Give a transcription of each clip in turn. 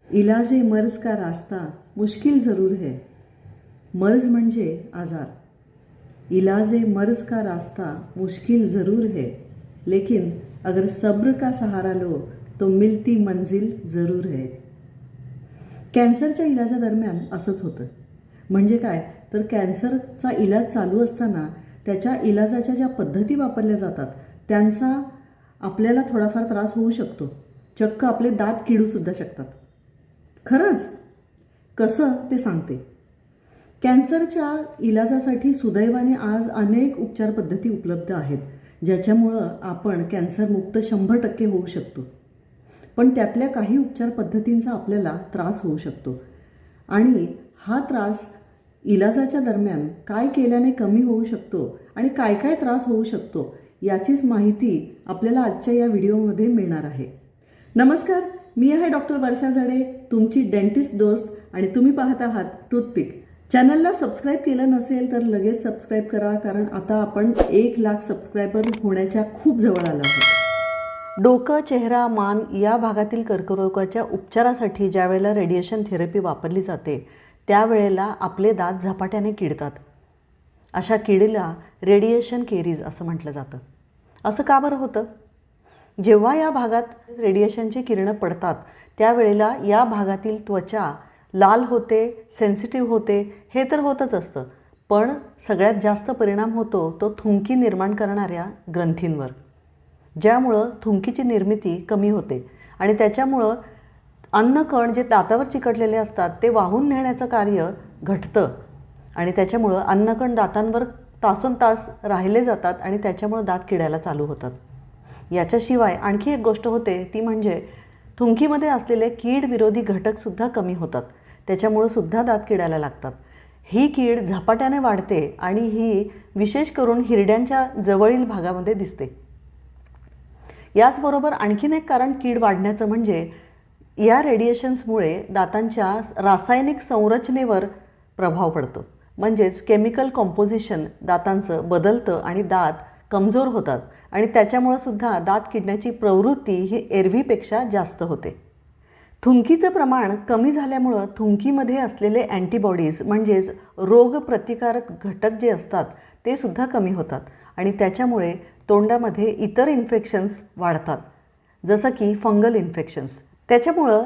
इलाजे merge का रास्ता मुश्किल ज़रूर है। मर्ज म्हणजे आजार। इलाजे मर्ज का रास्ता मुश्किल ज़रूर है, लेकिन अगर सब्र का सहारा लो तो मिलती मंजिल ज़रूर है। कॅन्सरच्या इलाजादरम्यान असंच होतं। म्हणजे काय तर कॅन्सरचा इलाज चालू असताना त्याच्या इलाजाच्या ज्या पद्धती वापरल्या जातात त्यांचा आपल्याला थोडाफार त्रास होऊ शकतो। चक्क आपले दात किडूसुद्धा शकतात। खरंच कसं ते सांगते। कॅन्सरच्या इलाजासाठी सुदैवाने आज अनेक उपचार पद्धती उपलब्ध आहेत, ज्याच्यामुळं आपण कॅन्सरमुक्त 100% होऊ शकतो। पण त्यातल्या काही उपचार पद्धतींचा आपल्याला त्रास होऊ शकतो आणि हा त्रास इलाजाच्या दरम्यान काय केल्याने कमी होऊ शकतो आणि काय काय त्रास होऊ शकतो याचीच माहिती आपल्याला आजच्या या व्हिडिओमध्ये मिळणार आहे। नमस्कार, मी आहे डॉक्टर वर्षा जडे, तुमची डेंटिस्ट दोस्त, आणि तुम्ही पाहत आहात टूथपिक। चॅनलला सबस्क्राईब केलं नसेल तर लगेच सबस्क्राईब करा, कारण आता आपण 1 लाख सबस्क्रायबर होण्याच्या खूप जवळ आलो आहोत। डोकं, चेहरा, मान या भागातील कर्करोगाच्या उपचारासाठी ज्यावेळेला रेडिएशन थेरपी वापरली जाते त्यावेळेला आपले दात झपाट्याने किडतात। अशा किडीला रेडिएशन केरीज असं म्हटलं जातं। असं का बरं होतं? जेव्हा या भागात रेडिएशनची किरणं पडतात त्यावेळेला या भागातील त्वचा लाल होते, सेन्सिटिव्ह होते, हे तर होतच असतं, पण सगळ्यात जास्त परिणाम होतो तो थुंकी निर्माण करणाऱ्या ग्रंथींवर, ज्यामुळं थुंकीची निर्मिती कमी होते आणि त्याच्यामुळं अन्नकण जे दातावर चिकटलेले असतात ते वाहून नेण्याचं कार्य घटतं आणि त्याच्यामुळं अन्नकण दातांवर तासोनतास राहिले जातात आणि त्याच्यामुळं दात किडायला चालू होतात। याच्याशिवाय आणखी एक गोष्ट होते ती म्हणजे थुंकीमध्ये असलेले कीड विरोधी घटकसुद्धा कमी होतात, त्याच्यामुळं सुद्धा दात किडायला लागतात। ही कीड झपाट्याने वाढते आणि ही विशेष करून हिरड्यांच्या जवळील भागामध्ये दिसते। याचबरोबर आणखीन एक कारण कीड वाढण्याचं म्हणजे या रेडिएशन्समुळे दातांच्या रासायनिक संरचनेवर प्रभाव पडतो, म्हणजेच केमिकल कॉम्पोजिशन दातांचं बदलतं आणि दात कमजोर होतात आणि त्याच्यामुळं सुद्धा दात किडण्याची प्रवृत्ती ही एरवीपेक्षा जास्त होते। थुंकीचं प्रमाण कमी झाल्यामुळं थुंकीमध्ये असलेले अँटीबॉडीज म्हणजेच रोगप्रतिकारक घटक जे असतात ते सुद्धा कमी होतात आणि त्याच्यामुळे तोंडामध्ये इतर इन्फेक्शन्स वाढतात, जसं की फंगल इन्फेक्शन्स। त्याच्यामुळं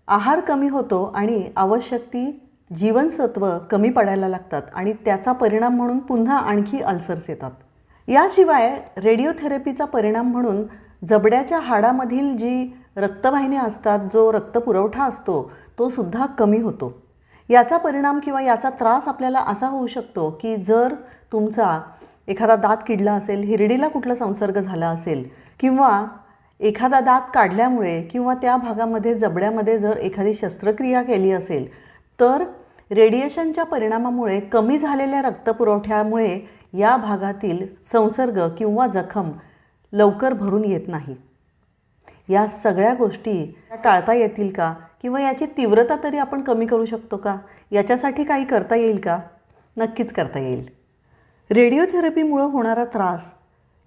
आहार कमी होतो आणि आवश्यक ती जीवनसत्व कमी पडायला लागतात आणि त्याचा परिणाम म्हणून पुन्हा आणखी अल्सर्स येतात। याशिवाय रेडिओथेरपीचा परिणाम म्हणून जबड्याच्या हाडामधील जी रक्तवाहिन्या असतात, जो रक्तपुरवठा असतो तो सुद्धा कमी होतो। याचा परिणाम किंवा याचा त्रास आपल्याला असा होऊ शकतो की जर तुमचा एखादा दात किडला असेल, हिरडीला कुठला संसर्ग झाला असेल किंवा एखादा दात काढल्यामुळे किंवा त्या भागामध्ये जबड्यामध्ये जर एखादी शस्त्रक्रिया केली असेल तर रेडिएशनच्या परिणामामुळे कमी झालेल्या रक्तपुरवठ्यामुळे या भागातील संसर्ग किंवा जखम लवकर भरून येत नाही। या सगळ्या गोष्टी टाळता येतील का किंवा याची तीव्रता तरी आपण कमी करू शकतो का? याच्यासाठी काही करता येईल का? नक्कीच करता येईल। रेडिओथेरपीमुळे होणारा त्रास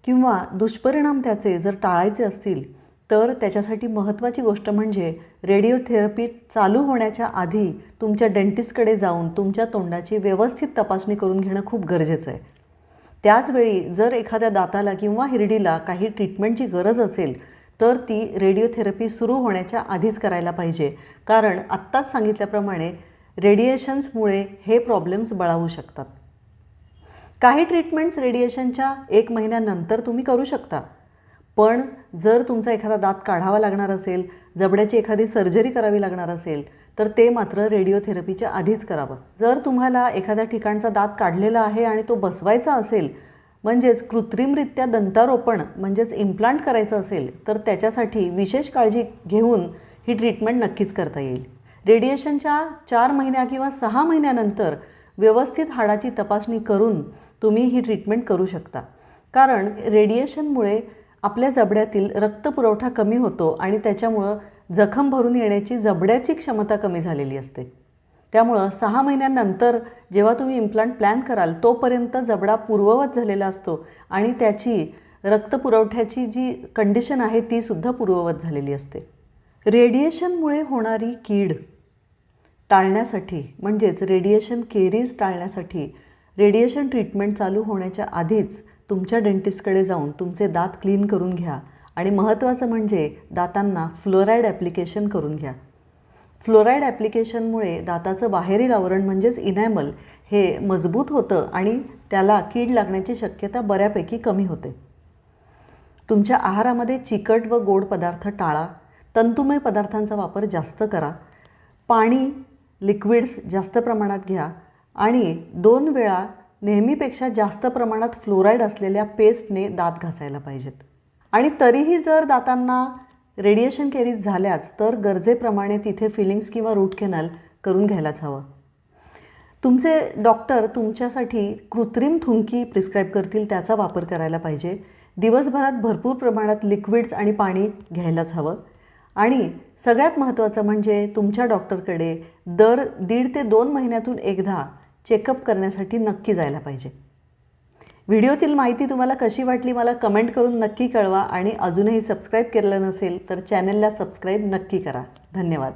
किंवा दुष्परिणाम त्याचे जर टाळायचे असतील तर त्याच्यासाठी महत्त्वाची गोष्ट म्हणजे रेडिओथेरपी चालू होण्याच्या आधी तुमच्या डेंटिस्टकडे जाऊन तुमच्या तोंडाची व्यवस्थित तपासणी करून घेणं खूप गरजेचं आहे। त्याचवेळी जर एखाद्या दाताला किंवा हिरडीला काही ट्रीटमेंटची गरज असेल तर ती रेडिओथेरपी सुरू होण्याच्या आधीच करायला पाहिजे, कारण आत्ताच सांगितल्याप्रमाणे रेडिएशन्समुळे हे प्रॉब्लेम्स बळावू शकतात। काही ट्रीटमेंट्स रेडिएशनच्या 1 महिन्यानंतर तुम्ही करू शकता, पण जर तुमचा एखादा दात काढावा लागणार असेल, जबड्याची एखादी सर्जरी करावी लागणार असेल तर ते मात्र रेडिओथेरपीच्या आधीच करावं। जर तुम्हाला एखाद्या ठिकाणचा दात काढलेला आहे आणि तो बसवायचा असेल, म्हणजेच कृत्रिमरित्या दंतारोपण म्हणजेच इम्प्लांट करायचं असेल तर त्याच्यासाठी विशेष काळजी घेऊन ही ट्रीटमेंट नक्कीच करता येईल। रेडिएशनच्या 4 महिन्या किंवा 6 महिन्यानंतर व्यवस्थित हाडाची तपासणी करून तुम्ही ही ट्रीटमेंट करू शकता, कारण रेडिएशनमुळे आपल्या जबड्यातील रक्तपुरवठा कमी होतो आणि त्याच्यामुळं जखम भरून येण्याची जबड्याची क्षमता कमी झालेली असते। त्यामुळं 6 महिन्यानंतर जेव्हा तुम्ही इम्प्लांट प्लॅन कराल तोपर्यंत जबडा पूर्ववत झालेला असतो आणि त्याची रक्तपुरवठ्याची जी कंडिशन आहे ती सुद्धा पूर्ववत झालेली असते। रेडिएशनमुळे होणारी कीड टाळण्यासाठी म्हणजेच रेडिएशन केरीज टाळण्यासाठी रेडिएशन ट्रीटमेंट चालू होण्याच्या आधीच तुमच्या डेंटिस्टकडे जाऊन तुमचे दात क्लीन करून घ्या आणि महत्त्वाचं म्हणजे दातांना फ्लोराईड ॲप्लिकेशन करून घ्या. फ्लोराईड ॲप्लिकेशनमुळे दाताचं बाहेरील आवरण म्हणजेच इनॅमल हे मजबूत होतं आणि त्याला कीड लागण्याची शक्यता बऱ्यापैकी कमी होते. तुमच्या आहारामध्ये चिकट व गोड पदार्थ टाळा. तंतुमय पदार्थांचा वापर जास्त करा. पाणी लिक्विड्स जास्त प्रमाणात घ्या आणि 2 वेळा नेहमीपेक्षा जास्त प्रमाणात फ्लोराईड असलेल्या पेस्टने दात घासायला पाहिजेत. आणि तरीही जर दातांना रेडिएशन केरीज झाल्याच तर गरजेप्रमाणे तिथे फिलिंग्स किंवा रूट कॅनल करून घ्यायलाच हवं. तुमचे डॉक्टर तुमच्यासाठी कृत्रिम थुंकी प्रिस्क्राईब करतील त्याचा वापर करायला पाहिजे. दिवसभरात भरपूर प्रमाणात लिक्विड्स आणि पाणी घ्यायलाच हवं. आणि सगळ्यात महत्त्वाचं म्हणजे तुमच्या डॉक्टरकडे दर 1.5 ते 2 महिन्यातून एकदा चेकअप करण्यासाठी नक्की जायला पाहिजे. व्हिडिओतील माहिती तुम्हाला कशी वाटली मला कमेंट करून नक्की कळवा आणि अजूनही सबस्क्राईब केलेलं नसेल तर चॅनलला सबस्क्राईब नक्की करा. धन्यवाद.